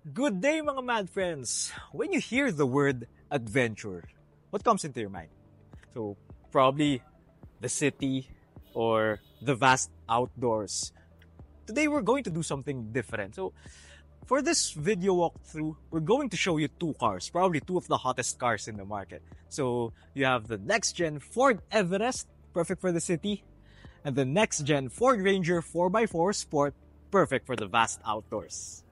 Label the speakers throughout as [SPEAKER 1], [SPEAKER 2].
[SPEAKER 1] Good day mga mad friends! When you hear the word adventure, what comes into your mind? So, probably the city or the vast outdoors. Today we're going to do something different. So, for this video walkthrough, we're going to show you two cars, probably two of the hottest cars in the market. So, you have the next gen Ford Everest, perfect for the city, and the next gen Ford Ranger 4x4 Sport, perfect for the vast outdoors.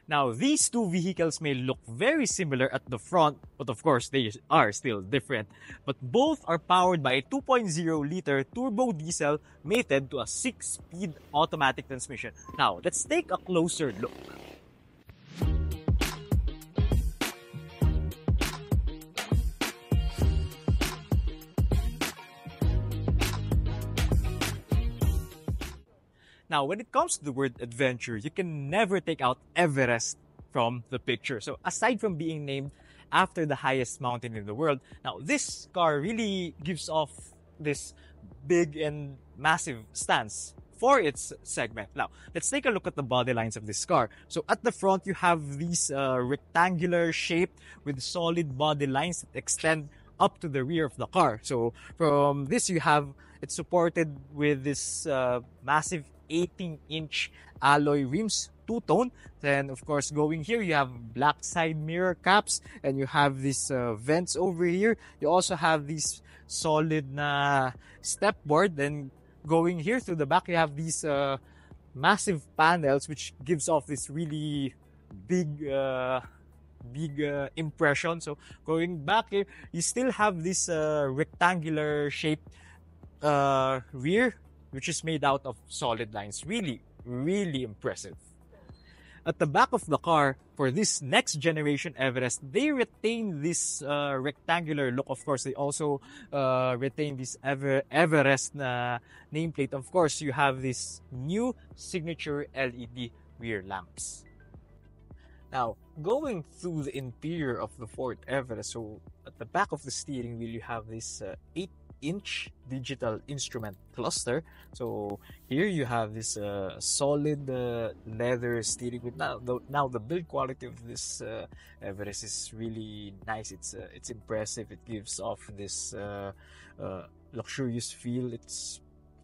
[SPEAKER 1] Now, these two vehicles may look very similar at the front, but of course they are still different. But both are powered by a 2.0-liter turbo diesel mated to a 6-speed automatic transmission. Now, let's take a closer look. Now, when it comes to the word adventure, you can never take out Everest from the picture. So aside from being named after the highest mountain in the world, now this car really gives off this big and massive stance for its segment. Now, let's take a look at the body lines of this car. So at the front, you have these rectangular shape with solid body lines that extend up to the rear of the car. So from this, you have it's supported with this massive 18-inch alloy rims, two-tone. Then, of course, going here, you have black side mirror caps, and you have these vents over here. You also have this solid step board. Then, going here to the back, you have these massive panels, which gives off this really big impression. So, going back here, you still have this rectangular shaped rear, which is made out of solid lines. Really, really impressive. At the back of the car, for this next generation Everest, they retain this rectangular look. Of course, they also retain this Everest nameplate. Of course, you have this new signature LED rear lamps. Now, going through the interior of the Ford Everest, so at the back of the steering wheel, you have this 8-inch digital instrument cluster. So here you have this solid leather steering wheel. Now the build quality of this Everest is really nice. It's impressive. It gives off this luxurious feel. It's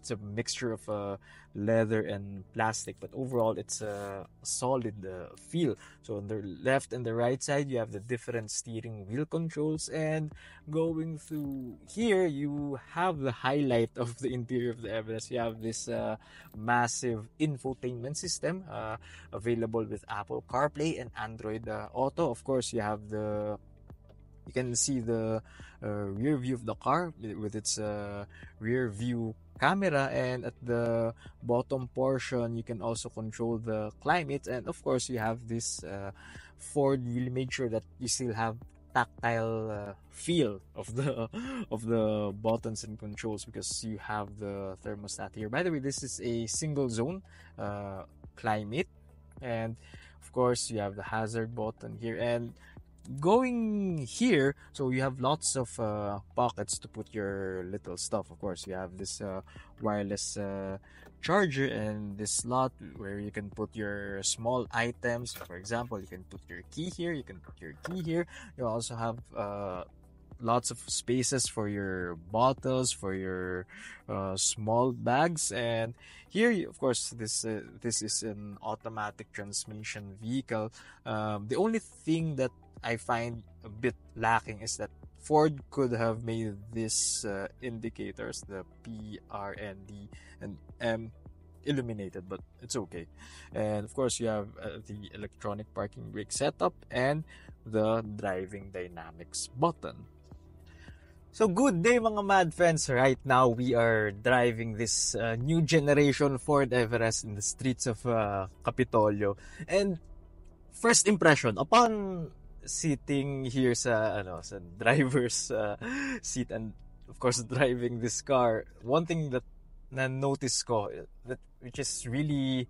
[SPEAKER 1] a mixture of leather and plastic, but overall it's a solid feel. So on the left and the right side, you have the different steering wheel controls, and going through here, you have the highlight of the interior of the Everest. You have this massive infotainment system available with Apple CarPlay and Android Auto. Of course, you can see the rear view of the car with its rear view camera, and at the bottom portion you can also control the climate, and of course you have this Ford really made sure that you still have tactile feel of the buttons and controls, because you have the thermostat here. By the way, this is a single zone climate, and of course you have the hazard button here. And going here, so you have lots of pockets to put your little stuff. Of course, you have this wireless charger and this slot where you can put your small items. For example, you can put your key here, you can put your key here. You also have lots of spaces for your bottles, for your small bags. And here, of course, this is an automatic transmission vehicle. The only thing that I find a bit lacking is that Ford could have made these indicators, the P, R, N, D, and M, illuminated, but it's okay. And of course, you have the electronic parking brake setup and the driving dynamics button. So good day mga mad friends. Right now we are driving this new generation Ford Everest in the streets of Capitolio. And first impression upon sitting here sa driver's seat, and of course driving this car, one thing that na notice ko, that which is really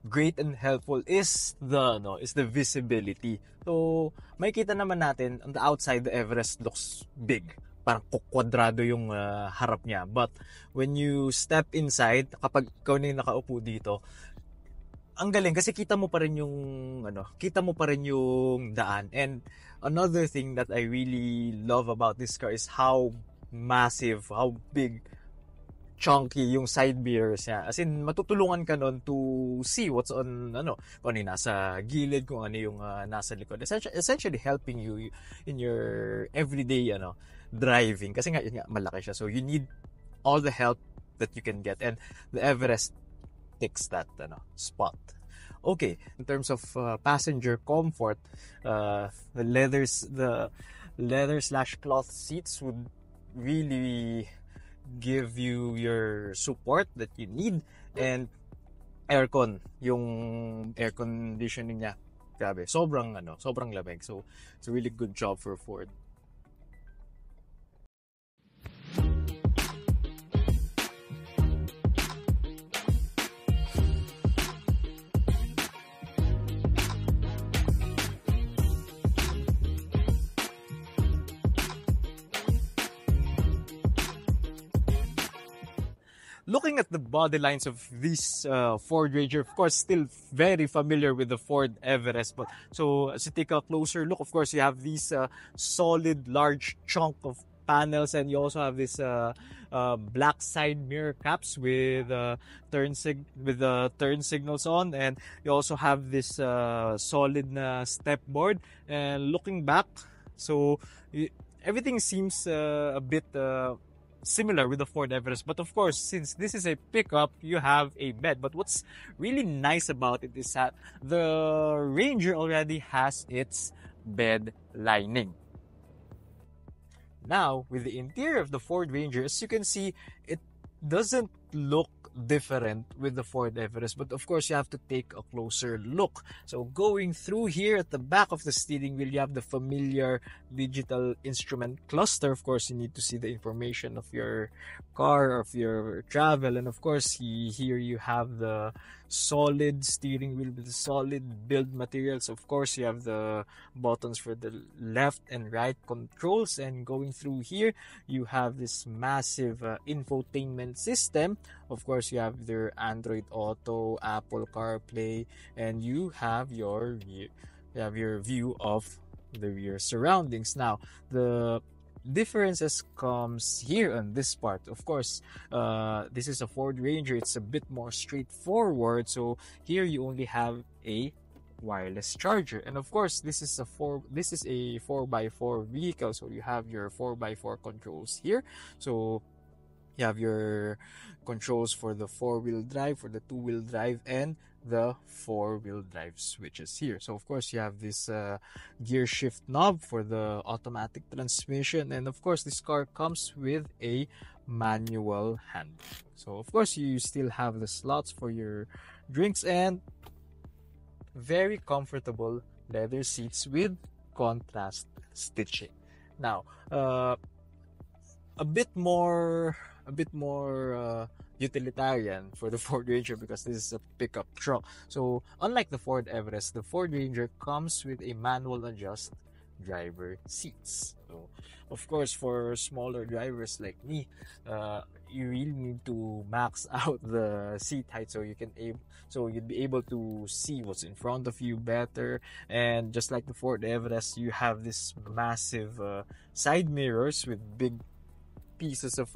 [SPEAKER 1] great and helpful is the visibility. So, makikita naman natin on the outside, the Everest looks big. Parang kwadrado yung harap niya. But when you step inside, kapag ikaw na yung nakaupo dito, ang galing kasi kita mo pa rin yung daan. And another thing that I really love about this car is how massive, how big, chunky yung side mirrors niya. As in, matutulungan ka nun to see what's on, kung ano yung nasa gilid, kung ano yung nasa likod. Essentially helping you in your everyday, driving. Kasi nga, yun nga, malaki siya. So, you need all the help that you can get. And the Everest takes that, spot. Okay, in terms of passenger comfort, the leather/cloth seats would really give you your support that you need. And aircon, yung air conditioning niya, grabe, sobrang lamig. So it's a really good job for Ford. Looking at the body lines of this Ford Ranger, of course, still very familiar with the Ford Everest. But so as you take a closer look, of course, you have these solid, large chunk of panels, and you also have this black side mirror caps with turn signals on, and you also have this solid step board. And looking back, so everything seems a bit similar with the Ford Everest. But of course, since this is a pickup, you have a bed. But what's really nice about it is that the Ranger already has its bed lining. Now, with the interior of the Ford Ranger, as you can see, it doesn't look different with the Ford Everest, but of course you have to take a closer look. So going through here at the back of the steering wheel, you have the familiar digital instrument cluster. Of course, you need to see the information of your car, of your travel, and of course here you have the solid steering wheel with the solid build materials. Of course, you have the buttons for the left and right controls, and going through here you have this massive infotainment system. Of course, you have your Android Auto, Apple CarPlay, and you have your view of the rear surroundings. Now, the differences comes here on this part. Of course, this is a Ford Ranger. It's a bit more straightforward. So here you only have a wireless charger, and of course this is a 4x4 vehicle. So you have your 4x4 controls here. So you have your controls for the 4-wheel drive, for the 2-wheel drive, and the 4-wheel drive switches here. So of course you have this gear shift knob for the automatic transmission, and of course this car comes with a manual hand. So of course you still have the slots for your drinks, and very comfortable leather seats with contrast stitching. Now, a bit more utilitarian for the Ford Ranger, because this is a pickup truck. So unlike the Ford Everest, the Ford Ranger comes with a manual adjust driver seats. So of course, for smaller drivers like me, you really need to max out the seat height so you'd be able to see what's in front of you better. And just like the Ford Everest, you have this massive side mirrors with big pieces of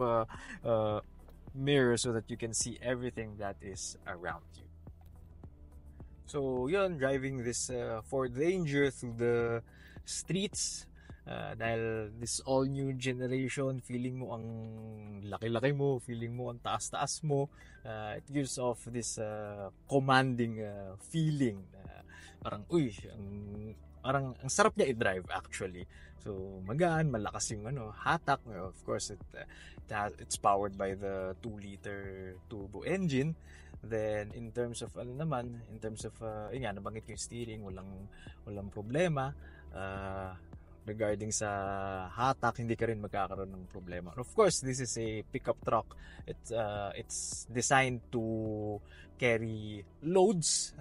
[SPEAKER 1] mirror so that you can see everything that is around you. So yun, driving this Ford Ranger through the streets, dahil this all new generation, feeling mo ang laki-laki mo, feeling mo ang taas-taas mo, it gives off this commanding feeling, parang parang ang sarap niya i-drive actually. So magaan, malakas yung hatak. Of course, it's powered by the 2-liter turbo engine. Then in terms of nabanggit ko yung steering, walang problema. regarding sa hatak, hindi ka rin magkakaroon ng problema. Of course, this is a pickup truck. It's designed to carry loads.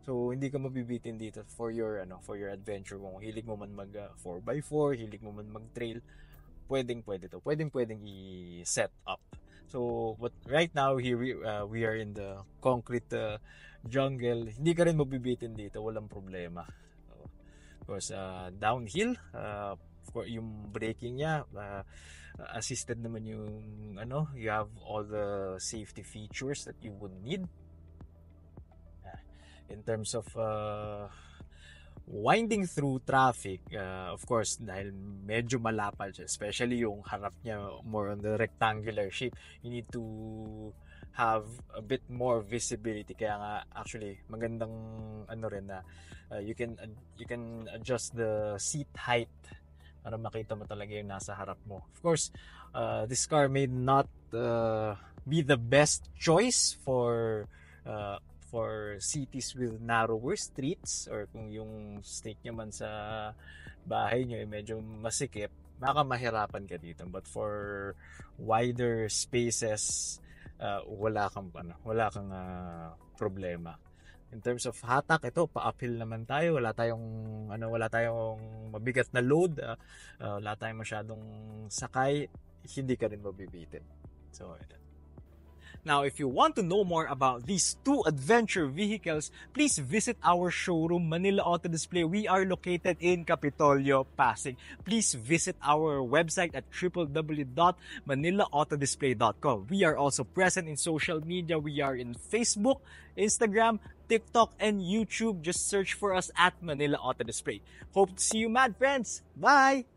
[SPEAKER 1] So hindi ka mabibitin dito for your adventure. Kung hilig mo man mag 4x4, hilig mo man mag trail, pwedeng-pwede to. Pwedeng-pwedeng i-set up. So, but right now here we are in the concrete jungle. Hindi ka rin mabibitin dito, walang problema. Of course, downhill, yung braking niya, assisted naman yung you have all the safety features that you would need. In terms of winding through traffic, of course, dahil medyo malapad siya, especially yung harap niya more on the rectangular shape, you need to have a bit more visibility. Kaya nga actually magandang rin na you can adjust the seat height para makita mo talaga yung nasa harap mo. Of course, this car may not be the best choice for cities with narrower streets, or kung yung street nyo man sa bahay nyo ay medyo masikip, baka mahirapan ka dito. But for wider spaces, wala kang problema. In terms of hatak, ito pa-uphill naman tayo. Wala tayong mabigat na load, wala tayong masyadong sakay, hindi ka rin mabibitin. So, now, if you want to know more about these two adventure vehicles, please visit our showroom, Manila Auto Display. We are located in Capitolio, Pasig. Please visit our website at www.manilaAutodisplay.com. We are also present in social media. We are in Facebook, Instagram, TikTok, and YouTube. Just search for us at Manila Auto Display. Hope to see you, mad friends. Bye!